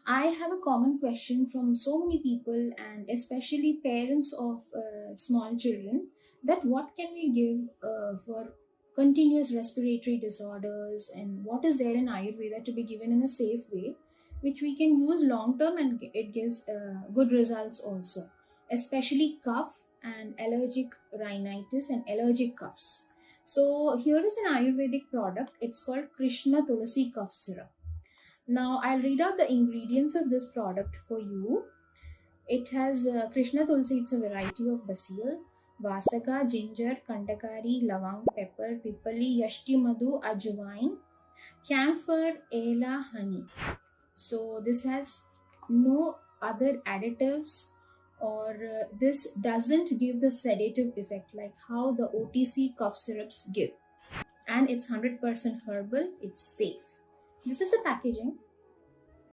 I have a common question from so many people and especially parents of small children, that what can we give for continuous respiratory disorders, and what is there in Ayurveda to be given in a safe way which we can use long term, and it gives good results also, especially cough and allergic rhinitis and allergic coughs. So here is an Ayurvedic product. It's called Krishna Tulasi cough syrup. Now I'll read out the ingredients of this product for you. It has Krishna Tulsi, it's a variety of basil, Vasaka, ginger, Kantakari, Lavang, pepper, Pipali, Yashti Madhu, Ajwain, camphor, ela, honey. So this has no other additives, or this doesn't give the sedative effect like how the OTC cough syrups give. And it's 100% herbal, it's safe. This is the packaging.